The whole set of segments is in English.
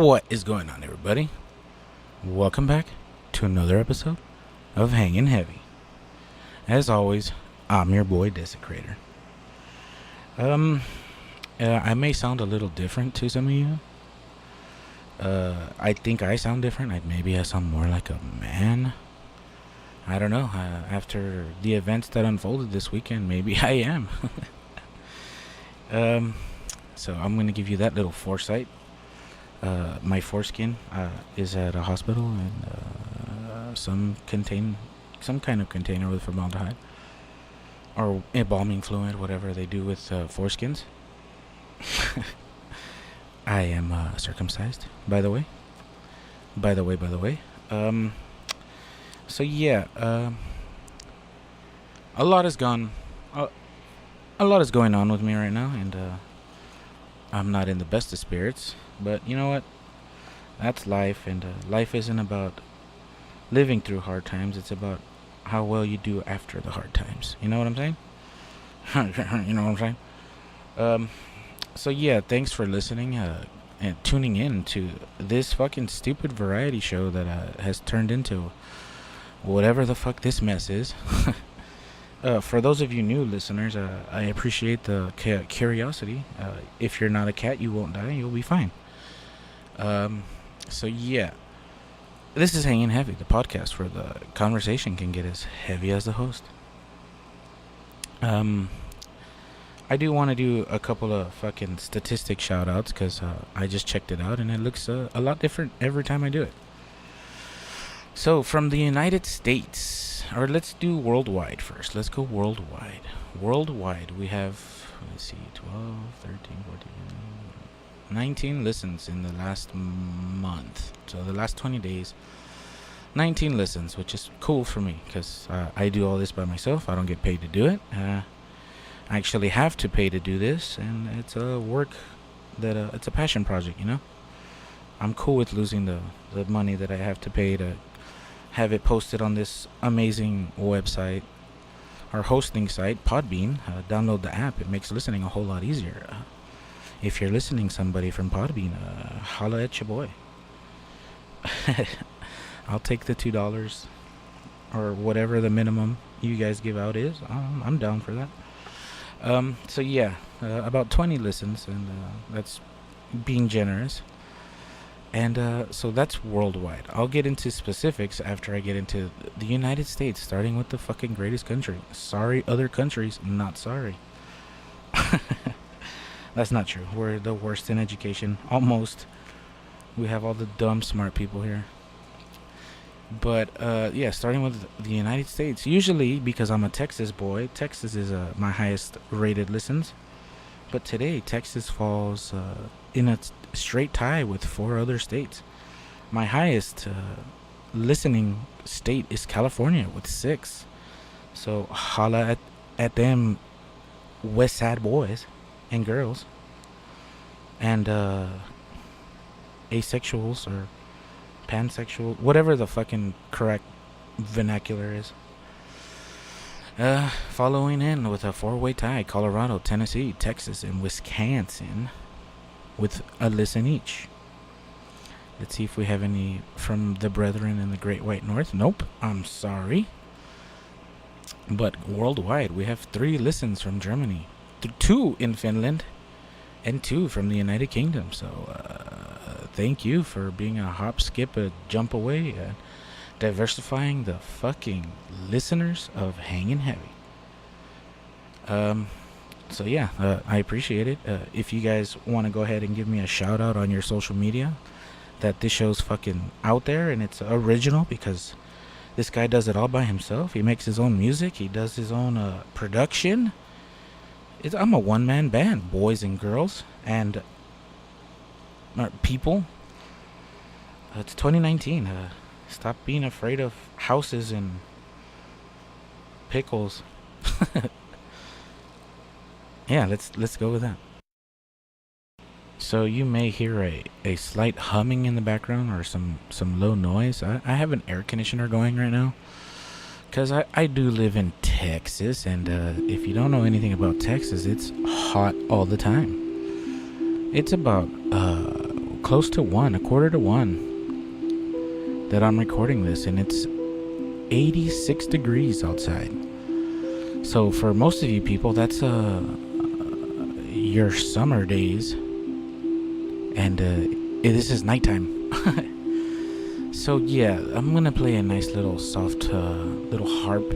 What is going on, everybody? Welcome back to another episode of Hanging Heavy. As always, I'm your boy Desecrator. I may sound a little different to some of you. I think I sound different. Maybe I sound more like a man. I don't know. After the events that unfolded this weekend, maybe I am. So I'm gonna give you that little foresight. My foreskin is at a hospital, and some kind of container with formaldehyde or embalming fluid, whatever they do with foreskins. I am circumcised, by the way. So yeah, a lot is going on with me right now, and I'm not in the best of spirits. But you know what? That's life, and life isn't about living through hard times. It's about how well you do after the hard times. You know what I'm saying? You know what I'm saying? So yeah, thanks for listening and tuning in to this fucking stupid variety show that has turned into whatever the fuck this mess is. For those of you new listeners, I appreciate the curiosity. If you're not a cat, you won't die. You'll be fine. So yeah, this is Hanging Heavy, the podcast where the conversation can get as heavy as the host. I do want to do a couple of fucking statistic shout outs because I just checked it out and it looks a lot different every time I do it. So from the United States, or let's do worldwide first. Let's go worldwide. Worldwide, we have, let's see, 12, 13, 14, 19 listens in the last month. So the last 20 days, 19 listens, which is cool for me because I do all this by myself. I don't get paid to do it. I actually have to pay to do this, and it's a work that it's a passion project, you know. I'm cool with losing the money that I have to pay to have it posted on this amazing website or hosting site, Podbean. Download the app. It makes listening a whole lot easier. If you're listening, somebody from Podbean, holla at your boy. I'll take the $2 or whatever the minimum you guys give out is. I'm down for that. So yeah, about 20 listens, and that's being generous. And so that's worldwide. I'll get into specifics after I get into the United States, starting with the fucking greatest country. Sorry, other countries, not sorry. That's not true. We're the worst in education. Almost. We have all the dumb, smart people here. But, yeah, starting with the United States. Usually, because I'm a Texas boy, Texas is my highest rated listens. But today, Texas falls in a straight tie with 4 other states. My highest listening state is California with 6. So, holla at them West Side boys and girls, and asexuals or pansexual, whatever the fucking correct vernacular is. Following in with a 4-way tie, Colorado, Tennessee, Texas, and Wisconsin with a listen each. Let's see if we have any from the brethren in the Great White North. Nope, I'm sorry. But worldwide, we have 3 listens from Germany, 2 in Finland, and 2 from the United Kingdom. So thank you for being a hop, skip, a jump away, diversifying the fucking listeners of Hanging Heavy. So yeah, I appreciate it. If you guys want to go ahead and give me a shout out on your social media, that this show's fucking out there and it's original, because this guy does it all by himself. He makes his own music. He does his own production. I'm a one-man band, boys and girls and people. It's 2019. Stop being afraid of houses and pickles. Yeah, let's go with that. So you may hear a slight humming in the background or some low noise. I have an air conditioner going right now because I do live in Texas, and if you don't know anything about Texas, it's hot all the time. It's about close to 1, a quarter to 1 that I'm recording this, and it's 86 degrees outside. So for most of you people, that's your summer days, and this is nighttime. So yeah, I'm gonna play a nice little soft little harp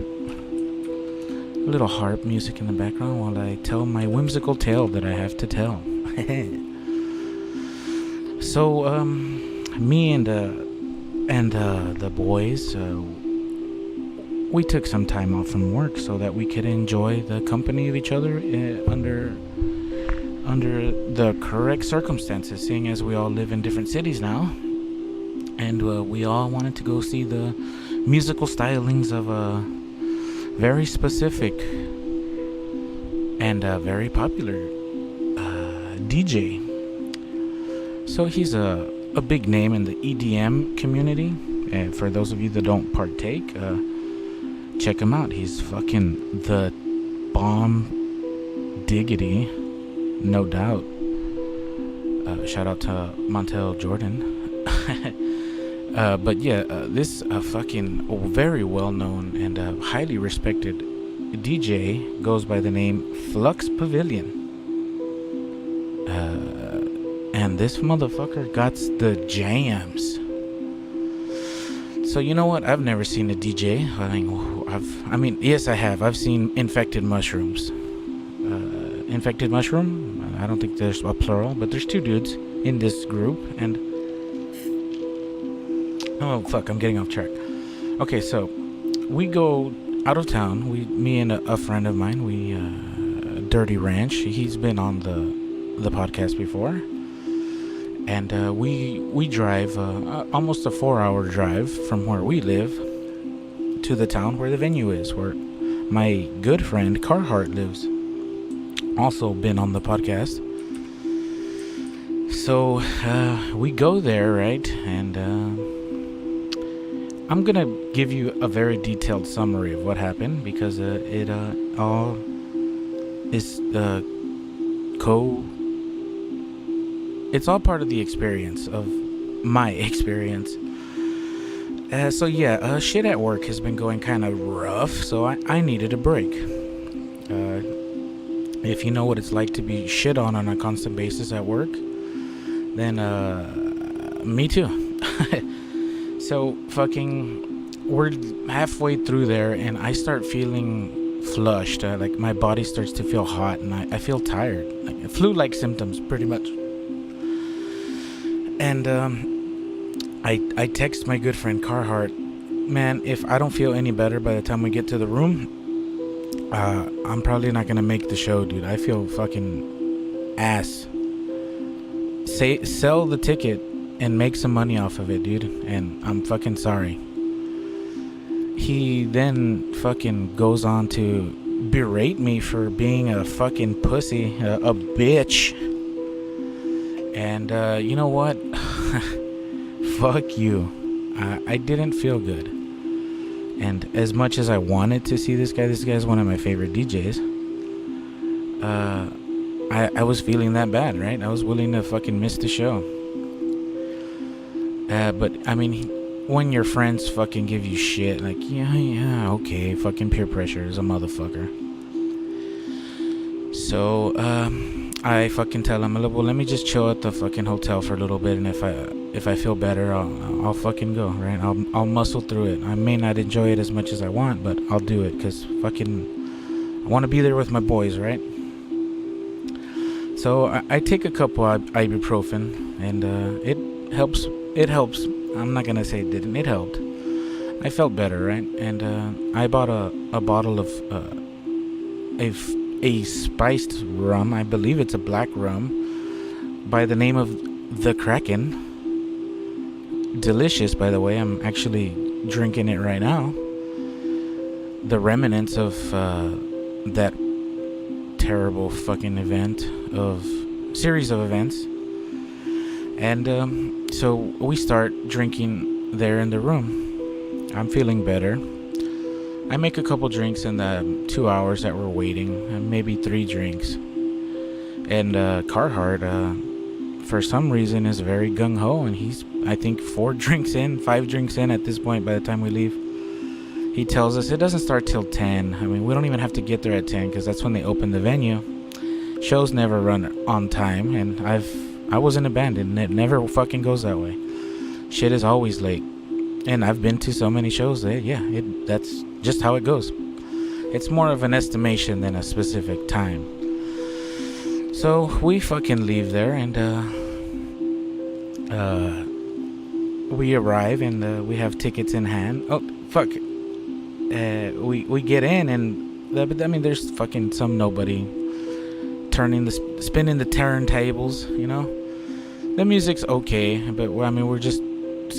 music in the background while I tell my whimsical tale that I have to tell. So me and the boys, we took some time off from work so that we could enjoy the company of each other under the correct circumstances, seeing as we all live in different cities now, and we all wanted to go see the musical stylings of a very specific and very popular DJ. So he's a big name in the EDM community, and for those of you that don't partake, check him out. He's fucking the bomb diggity, no doubt. Shout out to Montel Jordan. But yeah, this fucking very well-known and highly respected DJ goes by the name Flux Pavilion. And this motherfucker got the jams. So you know what? I've never seen a DJ. I mean, yes, I have. I've seen Infected Mushrooms. Infected Mushroom? I don't think there's a plural, but there's 2 dudes in this group, and oh fuck, I'm getting off track. Okay, so we go out of town. Me and a friend of mine, Dirty Ranch. He's been on the podcast before, and we drive almost a 4-hour drive from where we live to the town where the venue is, where my good friend Carhart lives. Also been on the podcast. So we go there, right? And I'm gonna give you a very detailed summary of what happened, because it all is it's all part of the experience of my experience. So yeah, shit at work has been going kind of rough, so I needed a break. If you know what it's like to be shit on a constant basis at work, then me too. So fucking, we're halfway through there, and I start feeling flushed. Like my body starts to feel hot, and I feel tired, like flu-like symptoms, pretty much. And I text my good friend Carhart, man, if I don't feel any better by the time we get to the room, I'm probably not gonna make the show, dude. I feel fucking ass. Sell the ticket and make some money off of it, dude, and I'm fucking sorry. He then fucking goes on to berate me for being a fucking pussy, a bitch. And you know what? Fuck you. I didn't feel good. And as much as I wanted to see this guy's one of my favorite DJs. I was feeling that bad, right? I was willing to fucking miss the show. But I mean, when your friends fucking give you shit, like, yeah, okay, fucking peer pressure is a motherfucker. So, I fucking tell him, well, let me just chill at the fucking hotel for a little bit, and if I feel better, I'll fucking go, right? I'll muscle through it. I may not enjoy it as much as I want, but I'll do it, because fucking, I want to be there with my boys, right? So I take a couple ibuprofen, and it helps. It helps. I'm not gonna say it didn't. It helped. I felt better, right? And I bought a bottle of a spiced rum. I believe it's a black rum by the name of the Kraken. Delicious, by the way. I'm actually drinking it right now. The remnants of that terrible fucking series of events. And so we start drinking there in the room. I'm feeling better. I make a couple drinks in the 2 hours that we're waiting, and maybe 3 drinks. And Carhart for some reason is very gung-ho, and he's, I think, 5 drinks in at this point by the time we leave. He tells us it doesn't start till 10. I mean, we don't even have to get there at 10 because that's when they open the venue. Shows never run on time, and I was in a band, and it never fucking goes that way. Shit is always late. And I've been to so many shows that, that's just how it goes. It's more of an estimation than a specific time. So we fucking leave there, and we arrive, and we have tickets in hand. Oh, fuck. We get in, and there's fucking some nobody spinning the turntables, you know. The music's okay, but we're just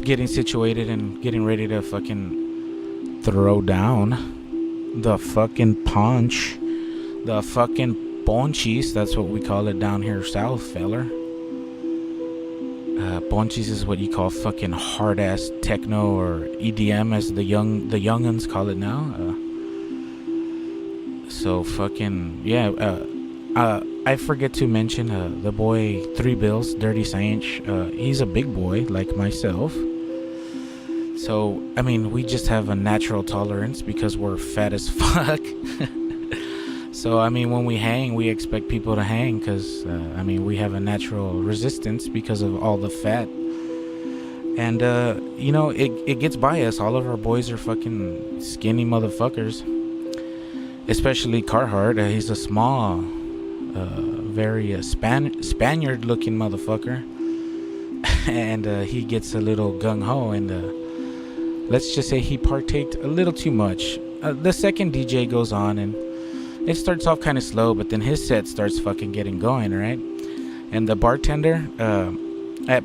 getting situated and getting ready to fucking throw down the fucking punch, the fucking ponchis. That's what we call it down here south, feller. Ponchis is what you call fucking hard ass techno or EDM, as the younguns call it now. So fucking I forget to mention the boy 3 Bills, Dirty Saint. He's a big boy like myself. So we just have a natural tolerance because we're fat as fuck. So when we hang, we expect people to hang because we have a natural resistance because of all the fat. And it gets by us. All of our boys are fucking skinny motherfuckers. Especially Carhartt. He's a small, very Spaniard looking motherfucker. And he gets a little gung-ho, and let's just say he partaked a little too much. The second DJ goes on, and it starts off kind of slow, but then his set starts fucking getting going, right? And the bartender,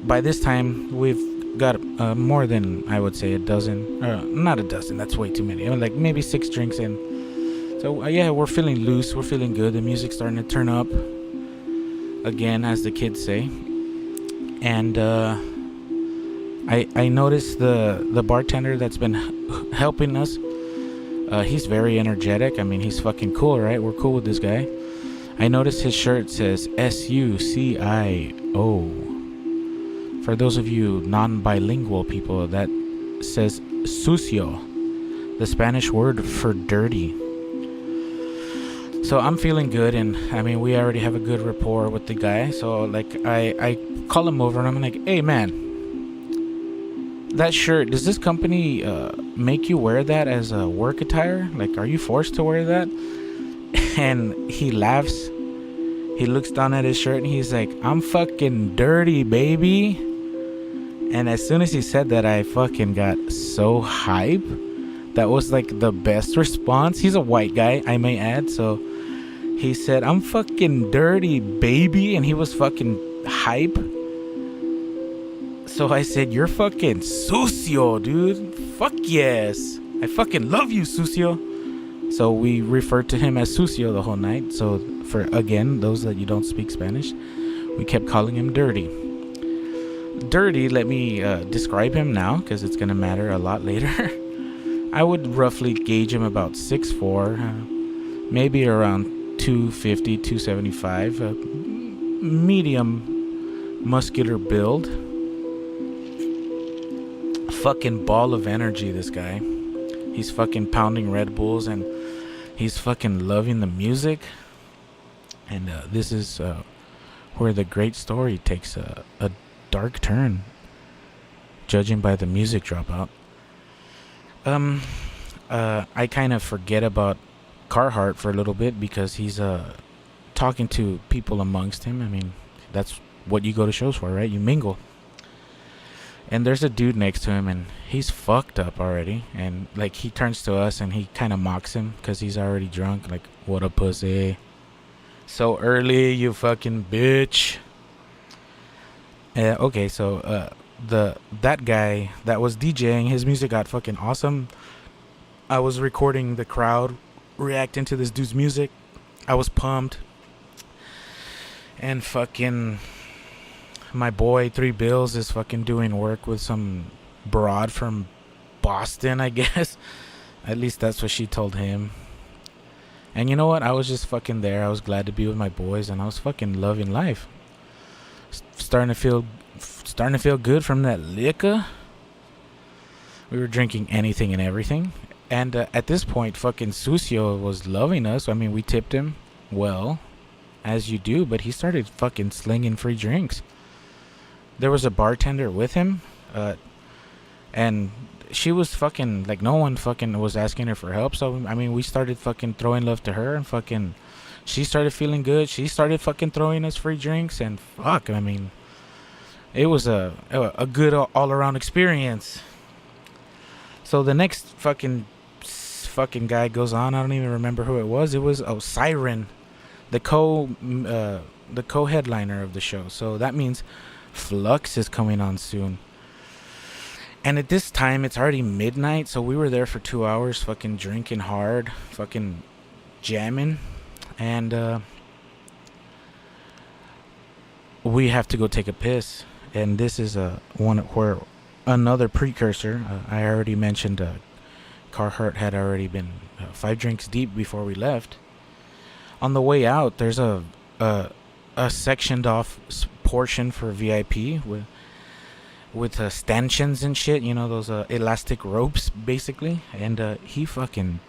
by this time, we've got more than, I would say, a dozen. Not a dozen, that's way too many. Like maybe 6 drinks in. So, we're feeling loose. We're feeling good. The music's starting to turn up again, as the kids say. And I noticed the bartender that's been helping us. He's very energetic. He's fucking cool, right? We're cool with this guy. I noticed his shirt says SUCIO. For those of you non-bilingual people, that says sucio, the Spanish word for dirty. So I'm feeling good, and we already have a good rapport with the guy. So I call him over, and I'm like, hey man, that shirt, does this company make you wear that as a work attire? Like, are you forced to wear that? And he laughs. He looks down at his shirt, and he's like, I'm fucking dirty, baby. And as soon as he said that, I fucking got so hype. That was like the best response. He's a white guy, I may add. So he said, I'm fucking dirty, baby. And he was fucking hype. So I said, you're fucking sucio, dude. Fuck yes. I fucking love you, sucio. So we referred to him as sucio the whole night. So for, again, those that you don't speak Spanish, we kept calling him dirty. Dirty, let me describe him now, because it's going to matter a lot later. I would roughly gauge him about 6'4", maybe around 250, 275. Medium muscular build. Fucking ball of energy, this guy. He's fucking pounding Red Bulls, and he's fucking loving the music. And this is where the great story takes a dark turn, judging by the music dropout. I kind of forget about Carhartt for a little bit because he's talking to people amongst him. That's what you go to shows for, right? You mingle. And there's a dude next to him, and he's fucked up already. And like, he turns to us and he kind of mocks him because he's already drunk. Like, what a pussy. So early, you fucking bitch. Okay, so that guy that was DJing, his music got fucking awesome. I was recording the crowd reacting to this dude's music. I was pumped. And fucking my boy 3 Bills is fucking doing work with some broad from Boston, I guess. At least that's what she told him. And you know what? I was just fucking there. I was glad to be with my boys, and I was fucking loving life. starting to feel good from that liquor. We were drinking anything and everything. And at this point, fucking Sucio was loving us. I mean, we tipped him well, as you do, but he started fucking slinging free drinks. There was a bartender with him, and she was fucking, like, no one fucking was asking her for help. So, I mean, we started fucking throwing love to her, and fucking, she started feeling good. She started fucking throwing us free drinks, and fuck, I mean, it was a good all-around experience. So the next fucking guy goes on. I don't even remember who it was. It was Siren, the co-headliner of the show. So that means Flux is coming on soon. And at this time, it's already midnight. So we were there for 2 hours, fucking drinking hard, fucking jamming, and we have to go take a piss. And this is one where another precursor. I already mentioned. Carhartt had already been 5 drinks deep before we left. On the way out, there's a sectioned off portion for VIP with stanchions and shit. You know, those elastic ropes, basically. And he fucking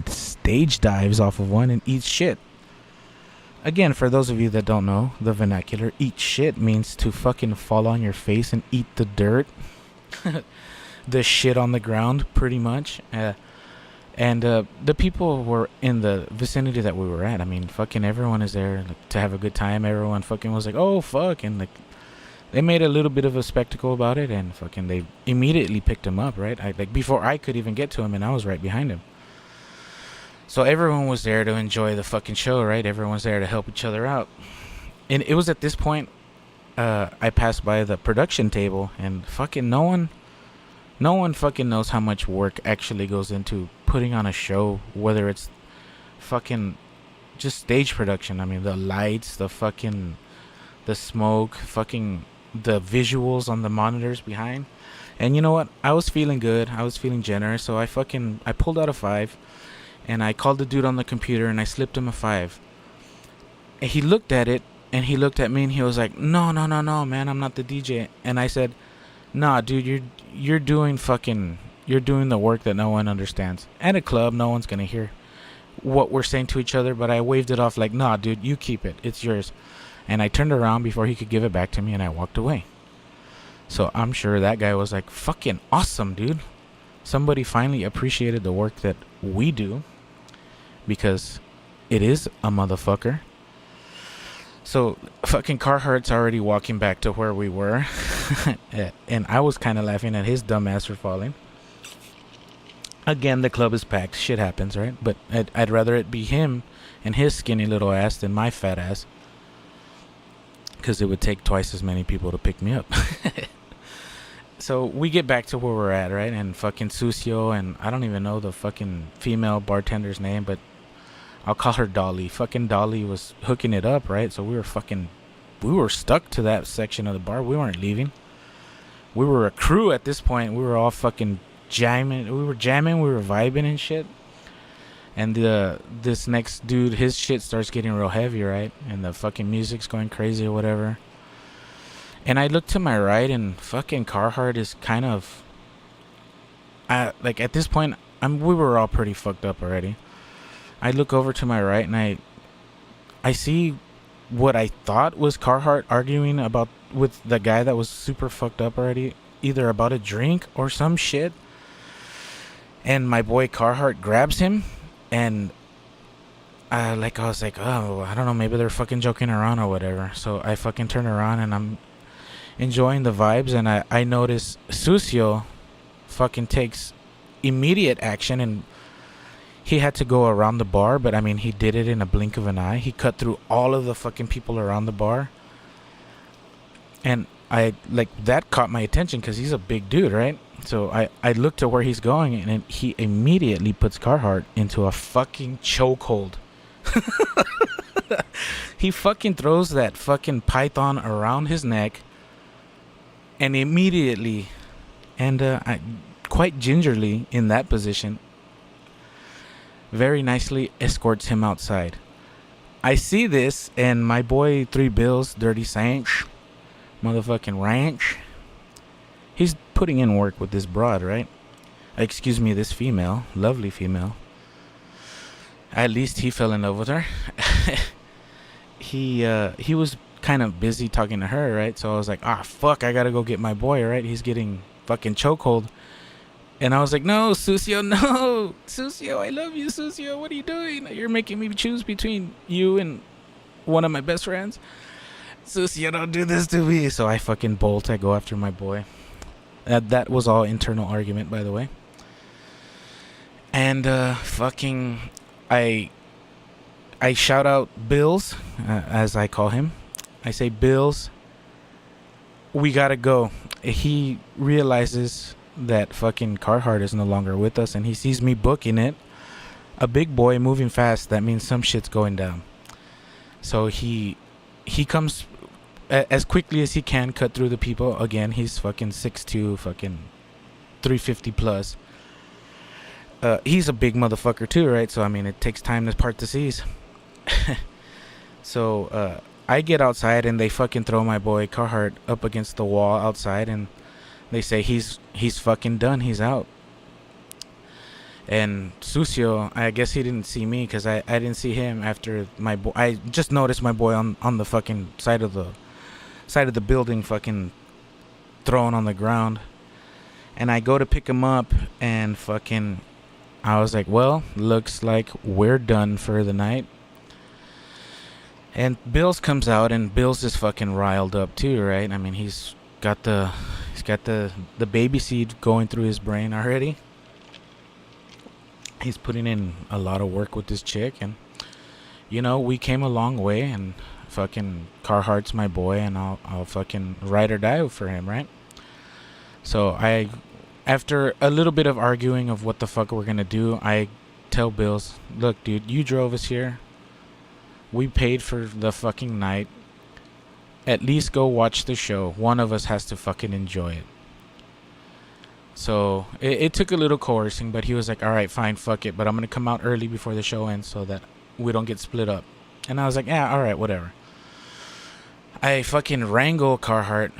stage dives off of one and eats shit. Again, for those of you that don't know the vernacular, eat shit means to fucking fall on your face and eat the dirt. The shit on the ground, pretty much. And the people were in the vicinity that we were at. I mean, fucking everyone is there, like, to have a good time. Everyone fucking was like, oh, fuck. And, like, they made a little bit of a spectacle about it. And fucking they immediately picked him up, right? Like, before I could even get to him, and I was right behind him. So everyone was there to enjoy the fucking show, right? Everyone's there to help each other out. And it was at this point I passed by the production table, and fucking no one fucking knows how much work actually goes into putting on a show, whether it's fucking just stage production. I mean, the lights, the smoke, fucking the visuals on the monitors behind. And you know what? I was feeling good. I was feeling generous. So I pulled out a 5, and I called the dude on the computer, and I slipped him a 5. And he looked at it, and he looked at me, and he was like, no, man, I'm not the DJ. And I said, nah, dude, you're doing the work that no one understands. At a club, no one's gonna hear what we're saying to each other, but I waved it off like, nah, dude, you keep it. It's yours. And I turned around before he could give it back to me, and I walked away. So I'm sure that guy was like, fucking awesome, dude. Somebody finally appreciated the work that we do, because it is a motherfucker. So fucking Carhartt's already walking back to where we were. And I was kind of laughing at his dumb ass for falling. Again, the club is packed. Shit happens, right? But I'd rather it be him and his skinny little ass than my fat ass, because it would take twice as many people to pick me up. So we get back to where we're at, right? And fucking Sucio, and I don't even know the fucking female bartender's name, but I'll call her Dolly. Fucking Dolly was hooking it up, right? So we were stuck to that section of the bar. We weren't leaving. We were a crew at this point. We were all fucking jamming. We were vibing and shit. And this next dude, his shit starts getting real heavy, right? And the fucking music's going crazy or whatever. And I look to my right, and fucking Carhartt is kind of, like, at this point, we were all pretty fucked up already. I look over to my right, and I see what I thought was Carhartt arguing with the guy that was super fucked up already, either about a drink or some shit. And my boy Carhartt grabs him, and I was like, oh, I don't know, maybe they're fucking joking around or whatever. So I fucking turn around, and I'm enjoying the vibes, and I notice Sucio fucking takes immediate action, and he had to go around the bar, but I mean, he did it in a blink of an eye. He cut through all of the fucking people around the bar, and that caught my attention because he's a big dude, right? So I looked to where he's going, and he immediately puts Carhartt into a fucking chokehold. He fucking throws that fucking python around his neck, and immediately, and quite gingerly in that position, very nicely escorts him outside. I see this, and my boy 3 Bills, Dirty Saint, motherfucking ranch. He's putting in work with this broad, right? Excuse me, this female, lovely female. At least he fell in love with her. He was kind of busy talking to her, right? So I was like, fuck, I gotta go get my boy, right? He's getting fucking chokehold. And I was like, no, Susio, no. Susio, I love you, Susio. What are you doing? You're making me choose between you and one of my best friends. Susio, don't do this to me. So I fucking bolt. I go after my boy. That was all internal argument, by the way. And fucking, I shout out Bills, as I call him. I say, Bills, we gotta go. He realizes that fucking Carhartt is no longer with us, and he sees me booking it. A big boy moving fast, that means some shit's going down. So he comes as quickly as he can, cut through the people. Again, he's fucking 6'2", fucking 350 plus. He's a big motherfucker too, right? So I mean, it takes time to part the seas. So I get outside and they fucking throw my boy Carhartt up against the wall outside, and they say he's fucking done. He's out. And Susio, I guess he didn't see me because I didn't see him after my boy. I just noticed my boy on the fucking side of the building, fucking thrown on the ground. And I go to pick him up, and fucking, I was like, well, looks like we're done for the night. And Bills comes out, and Bills is fucking riled up too, right? I mean, he's got the baby seed going through his brain already. He's putting in a lot of work with this chick, and you know, we came a long way, and fucking Carhartt's my boy, and I'll fucking ride or die for him, right? So after a little bit of arguing of what the fuck we're gonna do, I tell Bills, look, dude, you drove us here. We paid for the fucking night. At least go watch the show. One of us has to fucking enjoy it. So it took a little coercing, but he was like, all right, fine, fuck it. But I'm going to come out early before the show ends so that we don't get split up. And I was like, yeah, all right, whatever. I fucking wrangle Carhartt,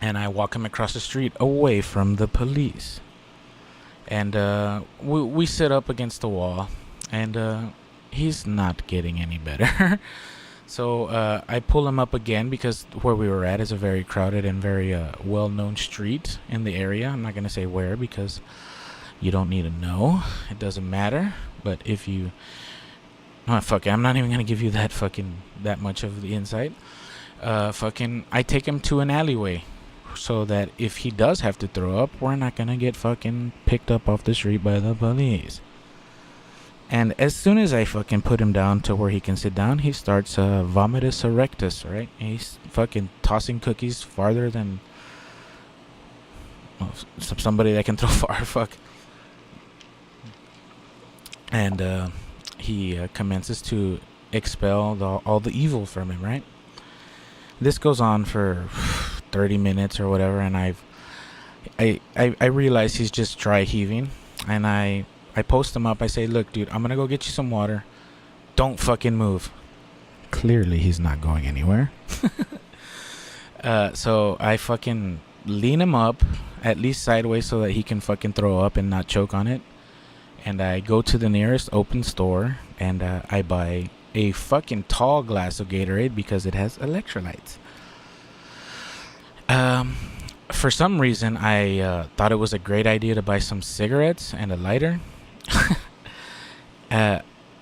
and I walk him across the street away from the police. And we sit up against the wall, and he's not getting any better. So I pull him up again because where we were at is a very crowded and very well-known street in the area. I'm not going to say where because you don't need to know. It doesn't matter. But if you... Oh, fuck it. I'm not even going to give you that much of the insight. I take him to an alleyway so that if he does have to throw up, we're not going to get fucking picked up off the street by the police. And as soon as I fucking put him down to where he can sit down, he starts vomitus erectus, right? He's fucking tossing cookies farther than somebody that can throw far, fuck. And he commences to expel all the evil from him, right? This goes on for 30 minutes or whatever, and I realize he's just dry heaving, and I post him up. I say, look, dude, I'm going to go get you some water. Don't fucking move. Clearly, he's not going anywhere. So I fucking lean him up, at least sideways, so that he can fucking throw up and not choke on it. And I go to the nearest open store, and I buy a fucking tall glass of Gatorade because it has electrolytes. For some reason, I thought it was a great idea to buy some cigarettes and a lighter.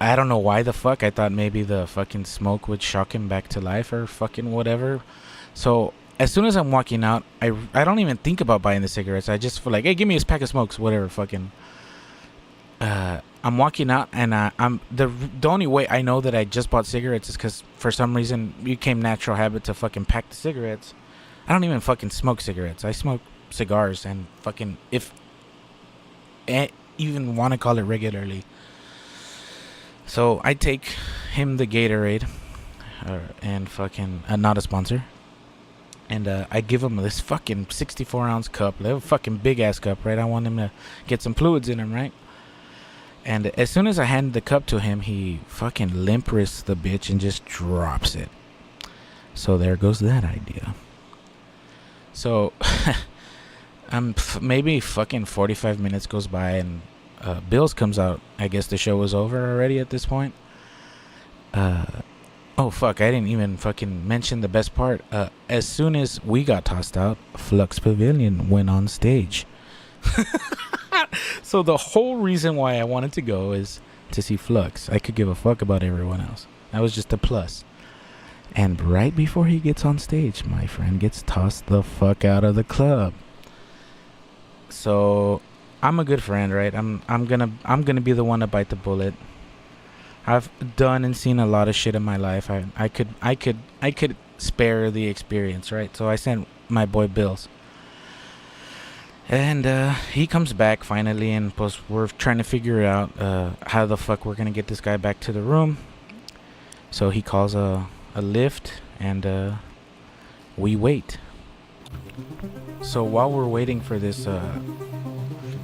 I don't know why the fuck. I thought maybe the fucking smoke would shock him back to life or fucking whatever. So as soon as I'm walking out, I don't even think about buying the cigarettes. I just feel like, hey, give me a pack of smokes, whatever, fucking. I'm walking out, and I'm the only way I know that I just bought cigarettes is because for some reason it became natural habit to fucking pack the cigarettes. I don't even fucking smoke cigarettes. I smoke cigars, and fucking if even want to call it regularly. So I take him the Gatorade, and fucking not a sponsor. And I give him this fucking 64-ounce cup, a fucking big ass cup, right? I want him to get some fluids in him, right? And as soon as I hand the cup to him, he fucking limp wrists the bitch and just drops it. So there goes that idea. So maybe fucking 45 minutes goes by and Bills comes out. I guess the show was over already at this point. Oh fuck, I didn't even fucking mention the best part. As soon as we got tossed out, Flux Pavilion went on stage. So the whole reason why I wanted to go is to see Flux. I could give a fuck about everyone else. That was just a plus. And right before he gets on stage, my friend gets tossed the fuck out of the club. So I'm a good friend, right? I'm gonna be the one to bite the bullet. I've done and seen a lot of shit in my life. I could spare the experience, right? So I sent my boy Bills. And he comes back finally, and we're trying to figure out how the fuck we're gonna get this guy back to the room. So he calls a lift, and we wait. So while we're waiting for this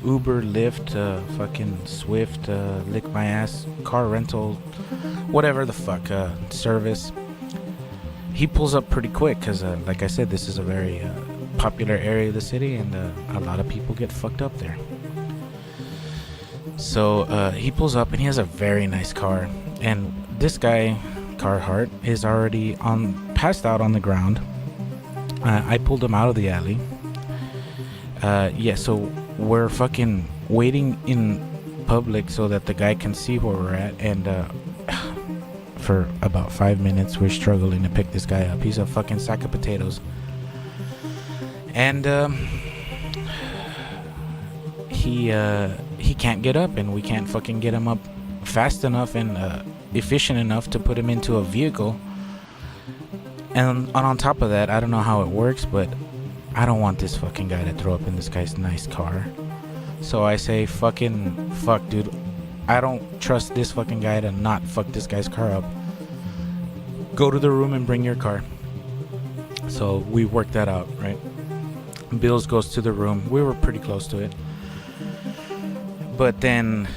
Uber, Lyft, fucking Swift, lick my ass, car rental, whatever the fuck service, he pulls up pretty quick because, like I said, this is a very popular area of the city, and a lot of people get fucked up there. So he pulls up, and he has a very nice car, and this guy Carhartt is already passed out on the ground. I pulled him out of the alley. So we're fucking waiting in public so that the guy can see where we're at, and for about 5 minutes we're struggling to pick this guy up. He's a fucking sack of potatoes. And he can't get up, and we can't fucking get him up fast enough and efficient enough to put him into a vehicle. And on top of that, I don't know how it works, but I don't want this fucking guy to throw up in this guy's nice car. So I say, fuck, dude. I don't trust this fucking guy to not fuck this guy's car up. Go to the room and bring your car. So we worked that out, right? Bills goes to the room. We were pretty close to it. But then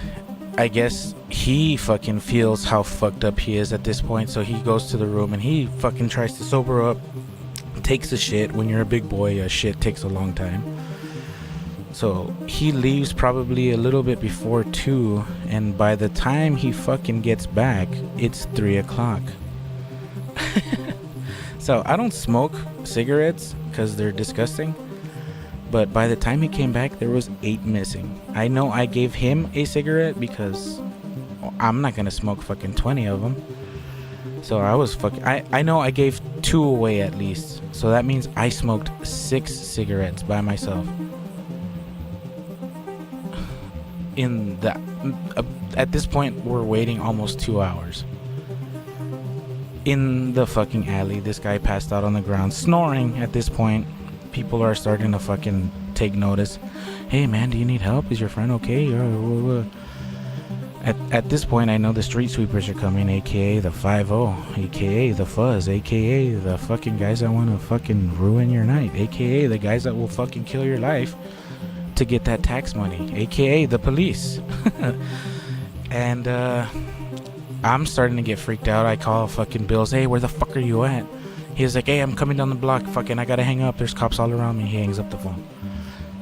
I guess he fucking feels how fucked up he is at this point. So he goes to the room and he fucking tries to sober up. Takes a shit. When you're a big boy, a shit takes a long time. So he leaves probably a little bit before 2, and by the time he fucking gets back, it's 3 o'clock. So I don't smoke cigarettes because they're disgusting, but by the time he came back, there was 8 missing. I know I gave him a cigarette because I'm not gonna smoke fucking 20 of them. So I was I know I gave 2 away at least. So that means I smoked 6 cigarettes by myself. At this point, we're waiting almost 2 hours. In the fucking alley, this guy passed out on the ground, snoring at this point. People are starting to fucking take notice. Hey man, do you need help? Is your friend okay? At this point, I know the street sweepers are coming, aka the 5-0, aka the fuzz, aka the fucking guys that want to fucking ruin your night, aka the guys that will fucking kill your life to get that tax money, aka the police. And I'm starting to get freaked out. I call fucking Bills. Hey, where the fuck are you at? He's like, hey, I'm coming down the block. Fucking, I gotta hang up. There's cops all around me. He hangs up the phone.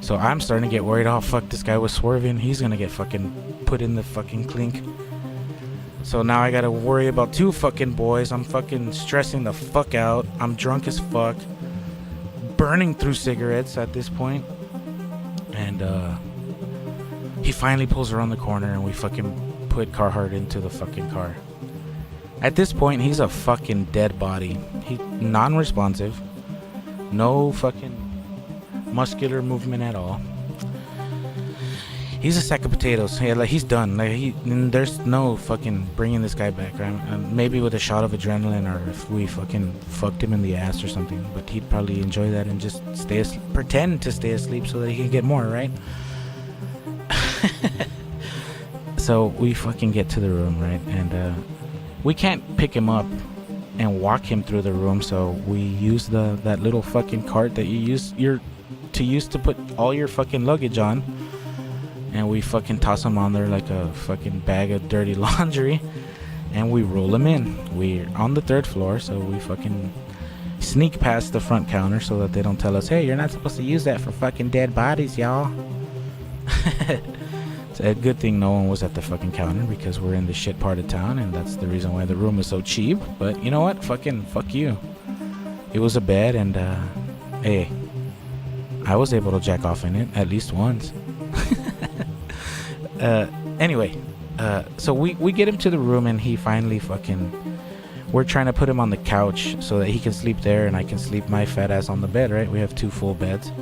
So I'm starting to get worried. Oh fuck, this guy was swerving. He's gonna get fucking put in the fucking clink. So now I gotta worry about 2 fucking boys. I'm fucking stressing the fuck out. I'm drunk as fuck, burning through cigarettes at this point. And he finally pulls around the corner, and we fucking put Carhartt into the fucking car. At this point, he's a fucking dead body. He's non-responsive. No fucking muscular movement at all. He's a sack of potatoes. Yeah, like he's done. Like there's no fucking bringing this guy back. Right? Maybe with a shot of adrenaline, or if we fucking fucked him in the ass or something. But he'd probably enjoy that and just pretend to stay asleep so that he can get more, right? So we fucking get to the room, right? And we can't pick him up and walk him through the room, so we use that little fucking cart that you use to put all your fucking luggage on, and we fucking toss him on there like a fucking bag of dirty laundry, and we roll him in. We're on the 3rd floor, so we fucking sneak past the front counter so that they don't tell us, hey, you're not supposed to use that for fucking dead bodies, y'all. It's a good thing no one was at the fucking counter because we're in the shit part of town, and that's the reason why the room is so cheap. But you know what? Fucking fuck you. It was a bed, and hey, I was able to jack off in it at least once. Anyway, so we get him to the room, and he finally fucking, we're trying to put him on the couch so that he can sleep there and I can sleep my fat ass on the bed, right? We have 2 full beds.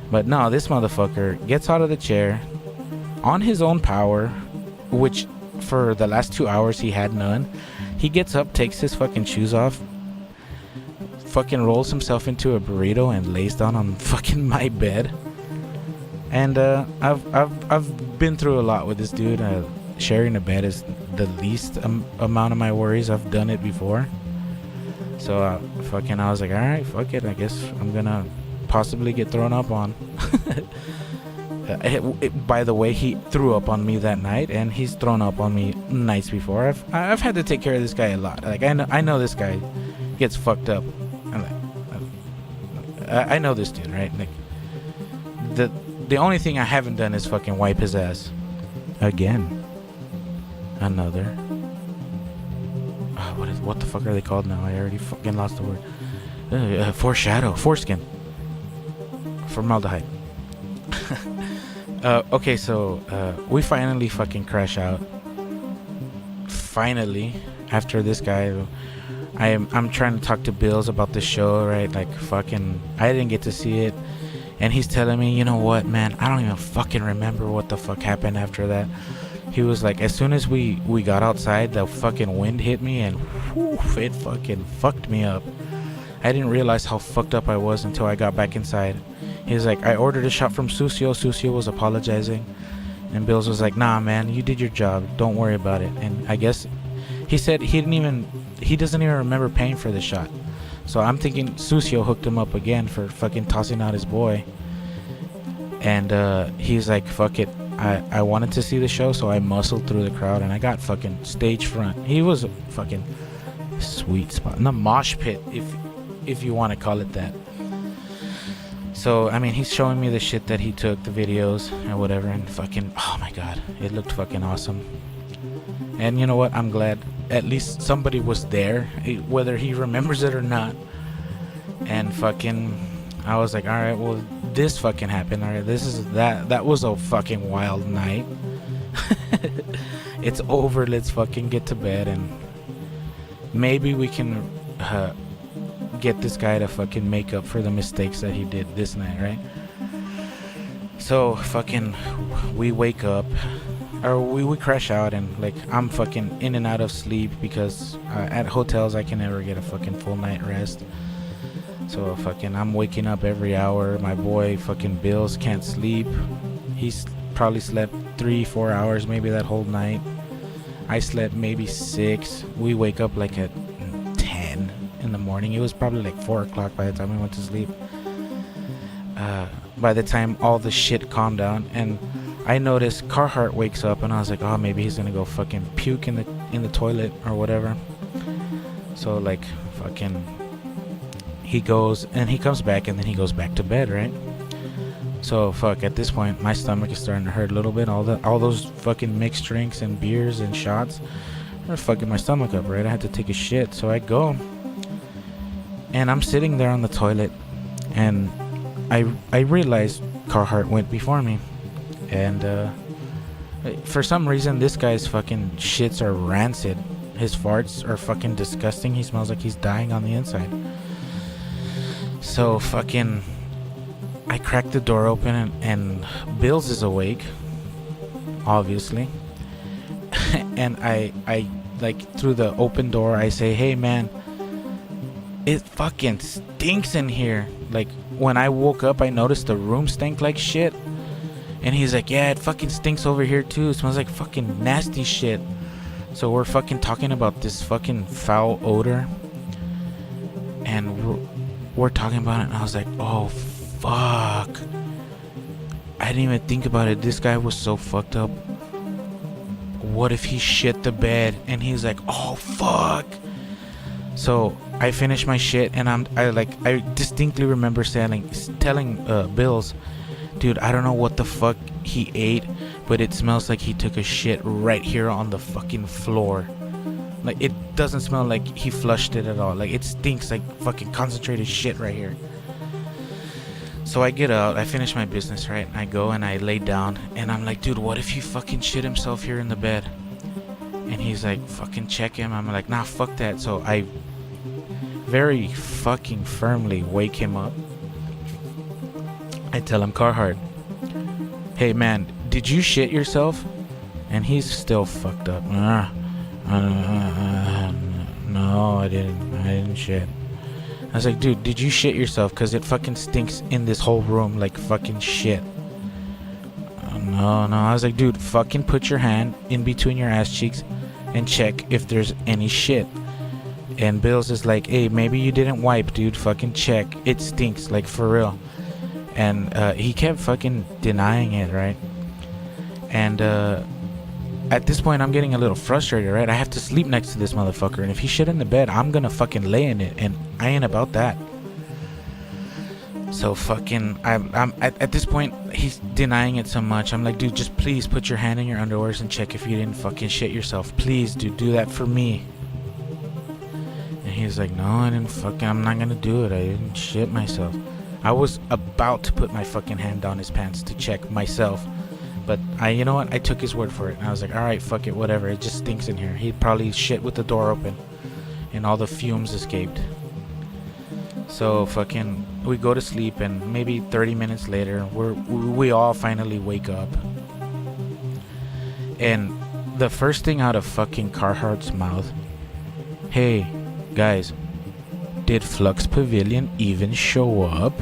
But no, this motherfucker gets out of the chair on his own power, which for the last 2 hours he had none. He gets up, takes his fucking shoes off, fucking rolls himself into a burrito and lays down on fucking my bed. And I've been through a lot with this dude. Sharing a bed is the least amount of my worries. I've done it before. So I was like, all right, fuck it. I guess I'm gonna possibly get thrown up on. By the way, he threw up on me that night, and he's thrown up on me nights before. I've had to take care of this guy a lot. Like I know this guy gets fucked up. I know this dude, right? Like the only thing I haven't done is fucking wipe his ass again. Another. What the fuck are they called now? I already fucking lost the word. Foreskin. Formaldehyde. Okay, so we finally fucking crash out. Finally, after this guy, I'm trying to talk to Bills about the show, right? Like fucking, I didn't get to see it, and he's telling me, you know what, man? I don't even fucking remember what the fuck happened after that. He was like, as soon as we got outside, the fucking wind hit me, and whew, it fucking fucked me up. I didn't realize how fucked up I was until I got back inside. He was like, I ordered a shot from Susio. Susio was apologizing, and Bills was like, nah, man, you did your job. Don't worry about it. And I guess he said he doesn't even remember paying for the shot. So I'm thinking Susio hooked him up again for fucking tossing out his boy. And he's like, fuck it. I wanted to see the show, so I muscled through the crowd, and I got fucking stage front. He was a fucking sweet spot in the mosh pit, if you want to call it that. So I mean, he's showing me the shit that he took, the videos and whatever, and fucking, oh my god, it looked fucking awesome. And you know what? I'm glad at least somebody was there, whether he remembers it or not. And fucking, I was like, all right, well, this fucking happened. All right, that was a fucking wild night. It's over. Let's fucking get to bed, and maybe we can get this guy to fucking make up for the mistakes that he did this night, right? So fucking, we wake up, or we crash out, and like I'm fucking in and out of sleep because at hotels I can never get a fucking full night rest. So fucking, I'm waking up every hour. My boy fucking Bills can't sleep. He's probably slept 3-4 hours maybe that whole night. I slept maybe 6. We wake up like at 10 in the morning. It was probably like 4 o'clock by the time we went to sleep. By the time all the shit calmed down, and I noticed Carhartt wakes up, and I was like, oh, maybe he's gonna go fucking puke in the toilet or whatever. So like fucking, he goes and he comes back, and then he goes back to bed, right? So fuck, at this point my stomach is starting to hurt a little bit. All those fucking mixed drinks and beers and shots are fucking my stomach up, right? I had to take a shit. So I go, and I'm sitting there on the toilet, and I realized Carhartt went before me, and for some reason this guy's fucking shits are rancid. His farts are fucking disgusting. He smells like he's dying on the inside. So fucking, I cracked the door open, and Bills is awake, obviously. And I like, through the open door, I say, hey man, it fucking stinks in here. Like, when I woke up, I noticed the room stank like shit. And he's like, yeah, it fucking stinks over here too. It smells like fucking nasty shit. So we're fucking talking about this fucking foul odor, and we're talking about it, and I was like, oh fuck, I didn't even think about it. This guy was so fucked up. What if he shit the bed? And he's like, oh fuck. So I finish my shit, and I distinctly remember telling Bills, dude, I don't know what the fuck he ate, but it smells like he took a shit right here on the fucking floor. Like, it doesn't smell like he flushed it at all. Like, it stinks like fucking concentrated shit right here. So I get out, I finish my business, right? I go and I lay down, and I'm like, dude, what if he fucking shit himself here in the bed? And he's like, fucking check him. I'm like, nah, fuck that. So I very fucking firmly wake him up. I tell him, Carhartt, hey man, did you shit yourself? And he's still fucked up. No, I didn't shit. I was like, dude, did you shit yourself? Because it fucking stinks in this whole room like fucking shit. No. I was like, dude, fucking put your hand in between your ass cheeks and check if there's any shit. And Bills is like, hey, maybe you didn't wipe, dude. Fucking check. It stinks, like, for real. And he kept fucking denying it, right? And at this point, I'm getting a little frustrated, right? I have to sleep next to this motherfucker, and if he shit in the bed, I'm gonna fucking lay in it, and I ain't about that. So fucking, I'm at this point, he's denying it so much. I'm like, dude, just please put your hand in your underwears and check if you didn't fucking shit yourself. Please, dude, do that for me. And he's like, no, I'm not gonna do it. I didn't shit myself. I was about to put my fucking hand down his pants to check myself. But you know what? I took his word for it. And I was like, alright, fuck it, whatever. It just stinks in here. He probably shit with the door open. And all the fumes escaped. So fucking, we go to sleep, and maybe 30 minutes later, we all finally wake up. And the first thing out of fucking Carhartt's mouth, hey, guys, did Flux Pavilion even show up?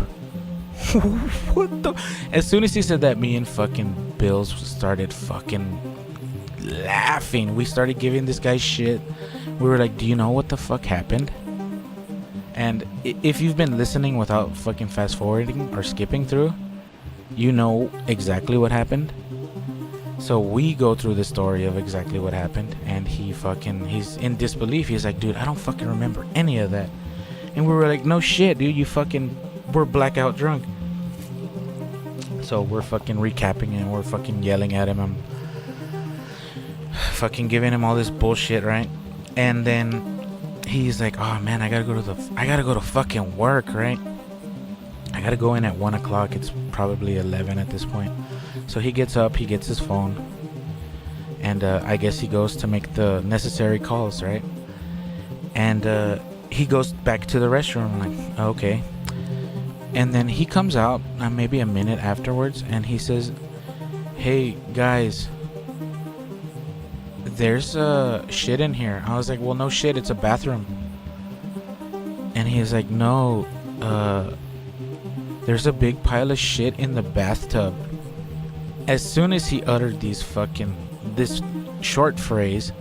What the? As soon as he said that, me and fucking Bills started fucking laughing. We started giving this guy shit. We were like, do you know what the fuck happened? And if you've been listening without fucking fast forwarding or skipping through, you know exactly what happened. So we go through the story of exactly what happened, and he's in disbelief. He's like, dude, I don't fucking remember any of that. And we were like, no shit, dude, we're blackout drunk. So we're fucking recapping, and we're fucking yelling at him. I'm fucking giving him all this bullshit, right? And then he's like, oh man, I gotta go to fucking work, right? I gotta go in at 1 o'clock. It's probably 11 at this point. So he gets up, he gets his phone, and I guess he goes to make the necessary calls, right? And he goes back to the restroom. I'm like, okay. And then he comes out maybe a minute afterwards, and he says, hey guys, there's shit in here. I was like, well, no shit, it's a bathroom. And he's like, no, there's a big pile of shit in the bathtub. As soon as he uttered this short phrase,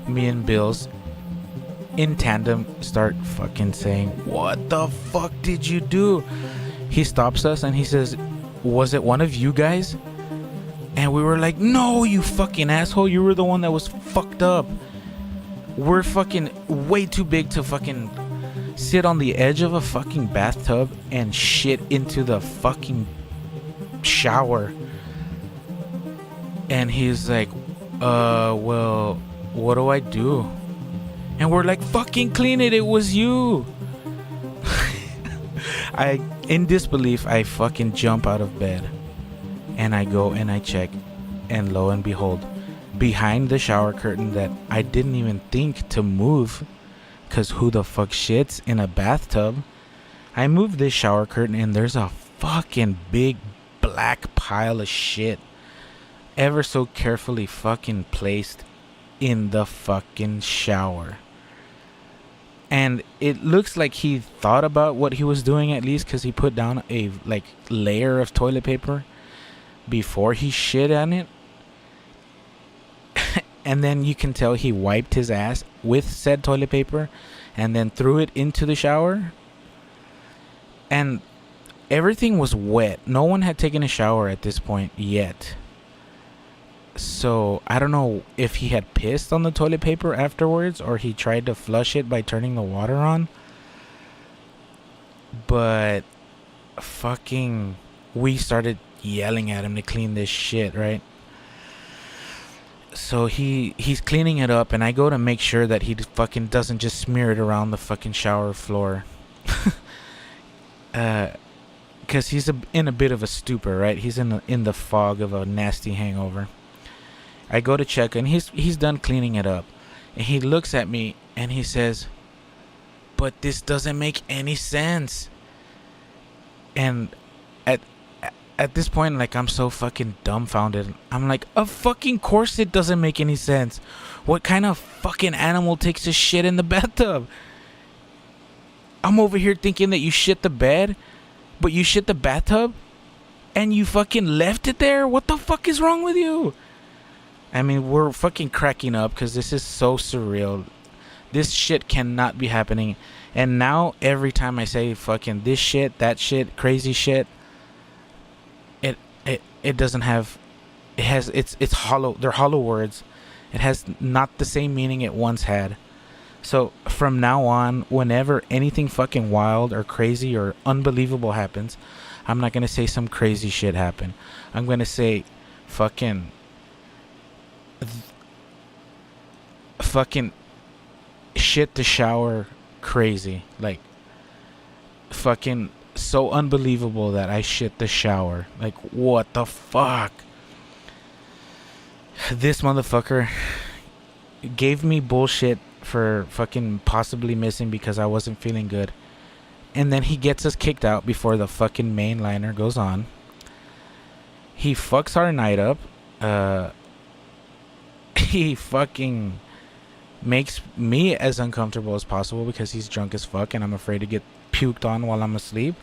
me and Bills in tandem start fucking saying, what the fuck did you do? He stops us and he says, was it one of you guys? And we were like, no, you fucking asshole, you were the one that was fucked up. We're fucking way too big to fucking sit on the edge of a fucking bathtub and shit into the fucking shower. And he's like, well, what do I do? And we're like, fucking clean it, it was you. In disbelief, I fucking jump out of bed. And I go and I check. And lo and behold, behind the shower curtain that I didn't even think to move, because who the fuck shits in a bathtub? I moved this shower curtain, and there's a fucking big black pile of shit, ever so carefully fucking placed in the fucking shower. And it looks like he thought about what he was doing, at least, because he put down a layer of toilet paper before he shit on it. And then you can tell he wiped his ass with said toilet paper and then threw it into the shower. And everything was wet. No one had taken a shower at this point yet. So I don't know if he had pissed on the toilet paper afterwards or he tried to flush it by turning the water on. But fucking, we started yelling at him to clean this shit, right? So he's cleaning it up, and I go to make sure that he fucking doesn't just smear it around the fucking shower floor. Because he's in a bit of a stupor, right? He's in the fog of a nasty hangover. I go to check, and he's done cleaning it up, and he looks at me and he says, "But this doesn't make any sense." And at this point, like, I'm so fucking dumbfounded. I'm like, of fucking course it doesn't make any sense. What kind of fucking animal takes a shit in the bathtub? I'm over here thinking that you shit the bed, but you shit the bathtub, and you fucking left it there? What the fuck is wrong with you? I mean, we're fucking cracking up because this is so surreal. This shit cannot be happening. And now every time I say fucking this shit, that shit, crazy shit, it doesn't have, it has, it's hollow. They're hollow words. It has not the same meaning it once had. So from now on, whenever anything fucking wild or crazy or unbelievable happens, I'm not gonna say some crazy shit happened. I'm gonna say fucking shit the shower crazy. Like fucking so unbelievable that I shit the shower. Like, what the fuck? This motherfucker gave me bullshit for fucking possibly missing because I wasn't feeling good. And then he gets us kicked out before the fucking main liner goes on. He fucks our night up. He fucking makes me as uncomfortable as possible because he's drunk as fuck and I'm afraid to get puked on while I'm asleep.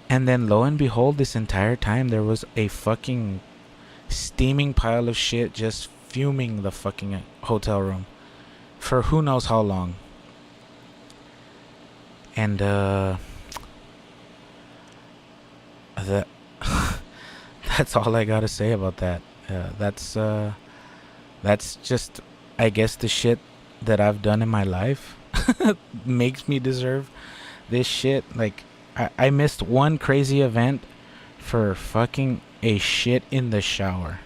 And then lo and behold, this entire time there was a fucking steaming pile of shit just fuming the fucking hotel room for who knows how long. And that that's all I gotta say about that. That's just, I guess, the shit that I've done in my life makes me deserve this shit. Like, I missed one crazy event for fucking a shit in the shower.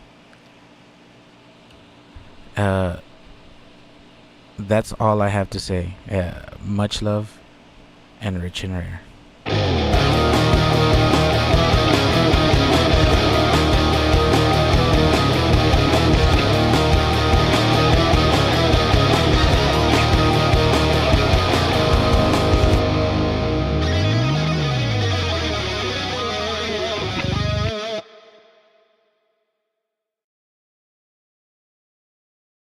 That's all I have to say. Much love and rich and rare.